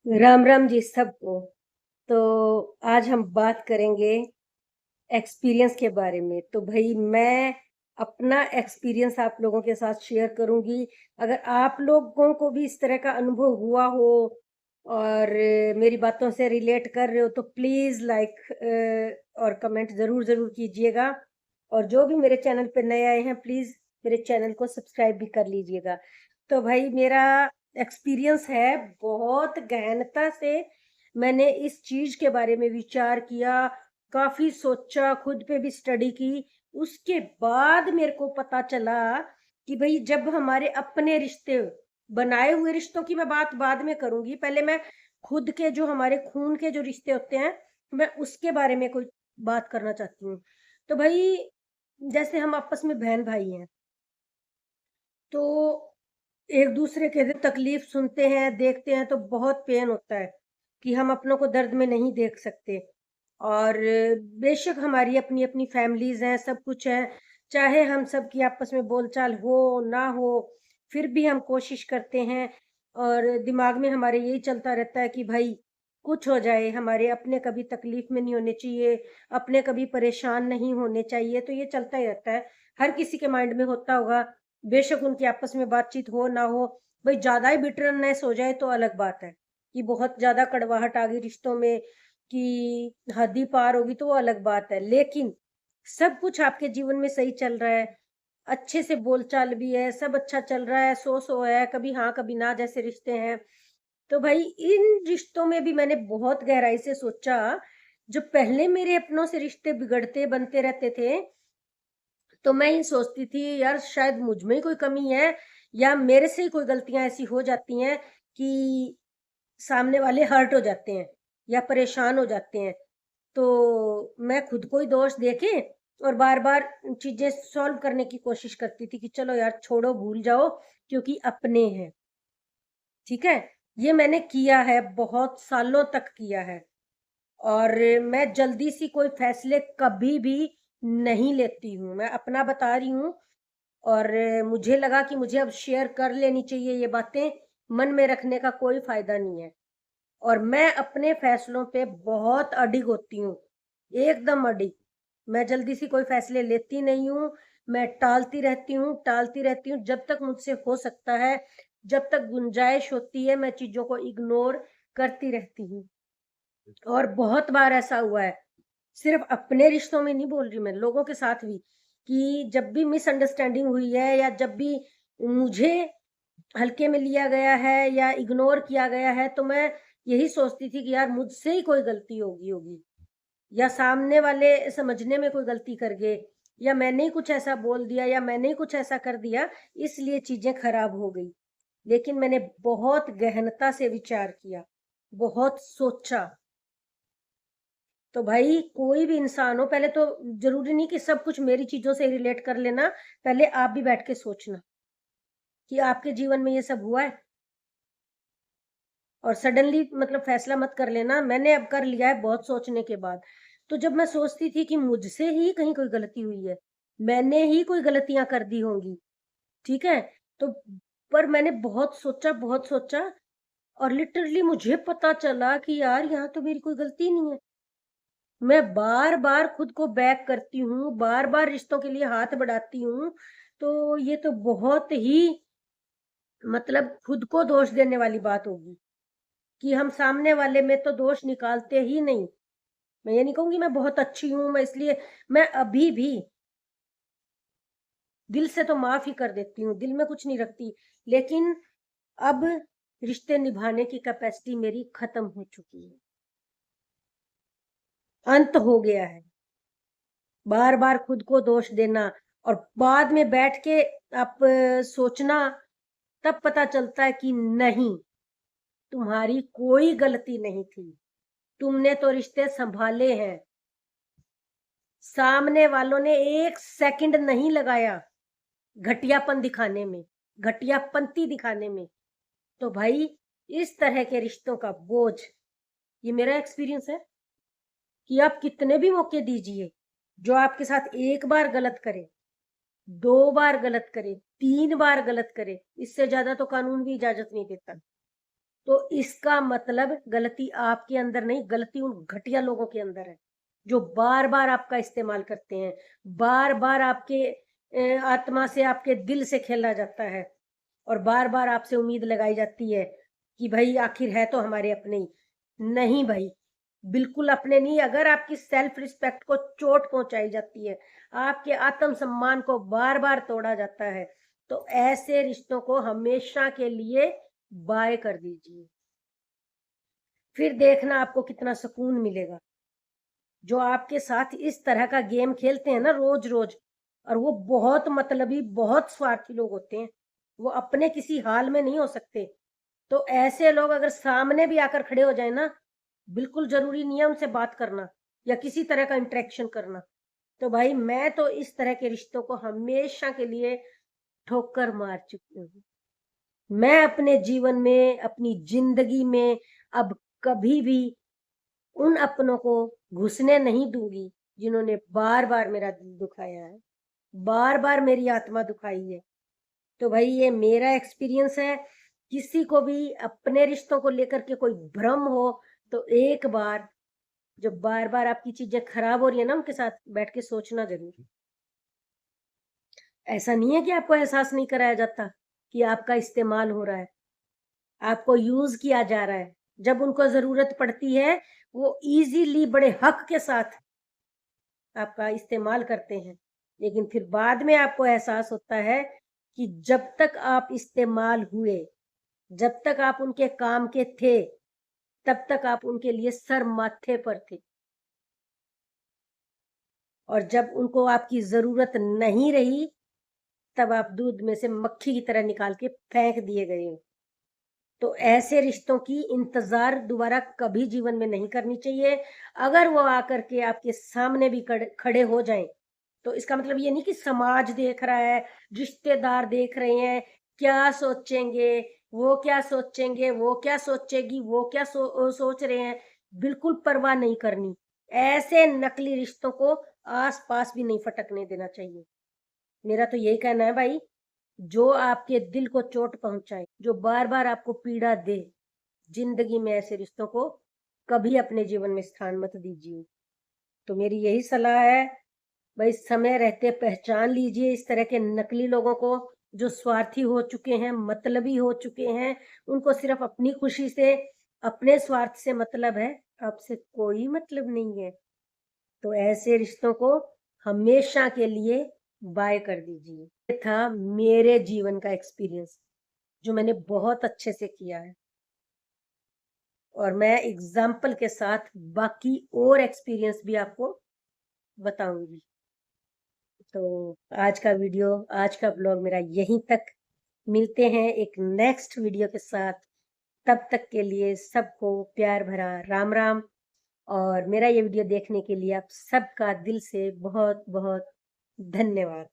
राम राम जी सबको। तो आज हम बात करेंगे एक्सपीरियंस के बारे में। तो भाई मैं अपना एक्सपीरियंस आप लोगों के साथ शेयर करूंगी। अगर आप लोगों को भी इस तरह का अनुभव हुआ हो और मेरी बातों से रिलेट कर रहे हो तो प्लीज़ लाइक और कमेंट ज़रूर ज़रूर कीजिएगा। और जो भी मेरे चैनल पे नए आए हैं प्लीज़ मेरे चैनल को सब्सक्राइब भी कर लीजिएगा। तो भाई मेरा एक्सपीरियंस है, बहुत गहनता से मैंने इस चीज़ के बारे में विचार किया, काफ़ी सोचा, खुद पे भी स्टडी की। उसके बाद मेरे को पता चला कि भई जब हमारे अपने रिश्ते, बनाए हुए रिश्तों की मैं बात बाद में करूँगी। पहले मैं खुद के जो हमारे खून के जो रिश्ते होते हैं, मैं उसके बारे में कोई बात करना चाहती हूँ। तो भई जैसे हम आपस में बहन-भाई हैं, तो एक-दूसरे के तकलीफ़ सुनते हैं, देखते हैं तो बहुत पेन होता है कि हम अपनों को दर्द में नहीं देख सकते। और बेशक हमारी अपनी-अपनी फैमिलीज़ हैं, सब कुछ है, चाहे हम सब की आपस में बोलचाल हो, ना हो, फिर भी हम कोशिश करते हैं और दिमाग में हमारे यही चलता रहता है कि भई कुछ हो जाए, हमारे अपने कभी तकलीफ़ में नहीं होने चाहिए, अपने कभी परेशान नहीं होने चाहिए, तो ये चलता ही रहता है। हर किसी के माइंड में होता होगा, बेशक उनकी आपस में बातचीत हो, ना हो। भई ज़्यादा ही बिटरनेस हो जाए तो अलग बात है, कि बहुत ज़्यादा कड़वाहट आ गई रिश्तों में, कि हद ही पार होगी तो वो अलग बात है। लेकिन सब कुछ आपके जीवन में सही चल रहा है, अच्छे से बोलचाल भी है, सब अच्छा चल रहा है, सो-सो है, कभी हाँ, कभी ना जैसे रिश्ते हैं। तो भाई इन रिश्तों में भी मैंने बहुत गहराई से सोचा, जो पहले मेरे अपनों से रिश्ते बिगड़ते बनते रहते थे, तो मैं ये सोचती थी यार शायद मुझ में ही कोई कमी है या मेरे से ही कोई गलतियाँ ऐसी हो जाती हैं कि सामने वाले हर्ट हो जाते हैं या परेशान हो जाते हैं। तो मैं खुद को ही दोष देके और बार-बार चीज़ें सॉल्व करने की कोशिश करती थी कि चलो यार छोड़ो, भूल जाओ, क्योंकि अपने हैं। ठीक है? ये मैंने किया है, बहुत सालों तक किया है। और मैं जल्दी से कोई फैसले कभी भी नहीं लेती हूँ। मैं अपना बता रही हूँ और मुझे लगा कि मुझे अब शेयर कर लेनी चाहिए ये बातें, मन में रखने का कोई फ़ायदा नहीं है। और मैं अपने फैसलों पे बहुत अडिग होती हूँ, एकदम अडिग। मैं जल्दी से कोई फैसले लेती नहीं हूँ, मैं टालती रहती हूँ जब तक मुझसे हो सकता है, जब तक गुंजाइश होती है मैं चीज़ों को इग्नोर करती रहती हूँ। और बहुत बार ऐसा हुआ है, सिर्फ़ अपने रिश्तों में नहीं बोल रही मैं, लोगों के साथ भी, कि जब भी मिसअंडरस्टैंडिंग हुई है या जब भी मुझे हल्के में लिया गया है या इग्नोर किया गया है, तो मैं यही सोचती थी कि यार मुझसे ही कोई गलती होगी होगी या सामने वाले समझने में कोई गलती कर गए या मैंने ही कुछ ऐसा बोल दिया या मैंने ही कुछ ऐसा कर दिया, इसलिए चीज़ें खराब हो गई। लेकिन मैंने बहुत गहनता से विचार किया, बहुत सोचा। तो भाई कोई भी इंसान हो, पहले तो ज़रूरी नहीं कि सब कुछ मेरी चीज़ों से रिलेट कर लेना, पहले आप भी बैठ के सोचना कि आपके जीवन में ये सब हुआ है? और सडनली मतलब फैसला मत कर लेना, मैंने अब कर लिया है बहुत सोचने के बाद। तो जब मैं सोचती थी कि मुझसे ही कहीं कोई गलती हुई है, मैंने ही कोई गलतियाँ कर दी होंगी, ठीक है? तो पर मैंने बहुत सोचा और लिटरली मुझे पता चला कि यार यहाँ तो मेरी कोई गलती नहीं है। मैं बार-बार खुद को बैक करती हूँ, बार-बार रिश्तों के लिए हाथ बढ़ाती हूँ, तो ये तो बहुत ही मतलब खुद को दोष देने वाली बात होगी कि हम सामने वाले में तो दोष निकालते ही नहीं। मैं ये नहीं कहूँगी मैं बहुत अच्छी हूँ, मैं इसलिए मैं अभी भी दिल से तो माफ़ ही कर देती हूँ, दिल में कुछ नहीं रखती। लेकिन अब रिश्ते निभाने की कैपेसिटी मेरी खत्म हो चुकी है, अंत हो गया है। बार-बार खुद को दोष देना और बाद में बैठ के आप सोचना, तब पता चलता है कि नहीं, तुम्हारी कोई गलती नहीं थी। तुमने तो रिश्ते सँभाले हैं। सामने वालों ने 1 सेकंड नहीं लगाया घटियापन दिखाने में, घटियापंती दिखाने में। तो भाई इस तरह के रिश्तों का बोझ, ये मेरा एक्सपीरियंस है कि आप कितने भी मौके दीजिए, जो आपके साथ 1 बार गलत करे, 2 बार गलत करे, 3 बार गलत करे, इससे ज़्यादा तो कानून भी इजाज़त नहीं देता। तो इसका मतलब गलती आपके अंदर नहीं, गलती उन घटिया लोगों के अंदर है, जो बार-बार आपका इस्तेमाल करते हैं, बार-बार आपके आत्मा से, आपके दिल से खेला जाता है और बार-बार आपसे उम्मीद लगाई जाती है कि भई आखिर है तो हमारे अपने ही। नहीं भई, बिल्कुल अपने नहीं। अगर आपकी सेल्फ रिस्पेक्ट को चोट पहुँचाई जाती है, आपके आत्म-सम्मान को बार-बार तोड़ा जाता है, तो ऐसे रिश्तों को हमेशा के लिए बाय कर दीजिए। फिर देखना आपको कितना सुकून मिलेगा। जो आपके साथ इस तरह का गेम खेलते हैं ना रोज-रोज, और वो बहुत मतलबी, बहुत स्वार्थी लोग होते हैं। वो अपने किसी हाल में नहीं हो सकते। तो ऐसे लोग अगर सामने भी आकर खड़े हो जाएँ ना, बिल्कुल ज़रूरी नहीं है उनसे बात करना या किसी तरह का इंटरेक्शन करना। तो भाई मैं तो इस तरह के रिश्तों को हमेशा के लिए ठोकर मार चुकी हूँ। मैं अपने जीवन में, अपनी ज़िंदगी में अब कभी भी उन अपनों को घुसने नहीं दूँगी, जिन्होंने बार-बार मेरा दिल दुखाया है, बार-बार मेरी आत्मा दुखाई है। तो भई ये मेरा एक्सपीरियंस है। किसी को भी अपने रिश्तों को लेकर के कोई भ्रम हो, तो एक बार, जब बार-बार आपकी चीज़ें खराब हो रही है ना, उनके साथ बैठ के सोचना ज़रूर। ऐसा नहीं है कि आपको एहसास नहीं कराया जाता कि आपका इस्तेमाल हो रहा है, आपको यूज़ किया जा रहा है। जब उनको ज़रूरत पड़ती है, वो ईज़िली बड़े हक के साथ आपका इस्तेमाल करते हैं। लेकिन फिर बाद में आपको एहसास होता है कि जब तक आप इस्तेमाल हुए, जब तक आप उनके काम के थे, तब तक आप उनके लिए सर माथे पर थे। और जब उनको आपकी ज़रूरत नहीं रही, तब आप दूध में से मक्खी की तरह निकाल के फेंक दिए गए हो। तो ऐसे रिश्तों की इंतज़ार दोबारा कभी जीवन में नहीं करनी चाहिए। अगर वो आकर के आपके सामने भी खड़े हो जाएँ, तो इसका मतलब ये नहीं कि समाज देख रहा है, रिश्तेदार देख रहे हैं, क्या सोचेंगे, वो क्या सोचेंगे, वो क्या सोचेगी, वो क्या सोच रहे हैं, बिल्कुल परवाह नहीं करनी। ऐसे नकली रिश्तों को आस-पास भी नहीं फटकने देना चाहिए। मेरा तो यही कहना है भाई, जो आपके दिल को चोट पहुँचाए, जो बार-बार आपको पीड़ा दे, ज़िंदगी में ऐसे रिश्तों को कभी अपने जीवन में स्थान मत दीजिए। तो मेरी यही सलाह है, भाई समय रहते पहचान लीजिए इस तरह के नकली लोगों को, जो स्वार्थी हो चुके हैं, मतलबी हो चुके हैं। उनको सिर्फ़ अपनी खुशी से, अपने स्वार्थ से मतलब है, आपसे कोई मतलब नहीं है। तो ऐसे रिश्तों को हमेशा के लिए बाय कर दीजिए। ये था मेरे जीवन का एक्सपीरियंस, जो मैंने बहुत अच्छे से किया है, और मैं एग्ज़ाम्पल के साथ बाकी और एक्सपीरियंस भी आपको बताऊँगी। तो आज का ब्लॉग मेरा यहीं तक। मिलते हैं एक नेक्स्ट वीडियो के साथ। तब तक के लिए सबको प्यार भरा राम राम। और मेरा ये वीडियो देखने के लिए आप सबका दिल से बहुत बहुत धन्यवाद।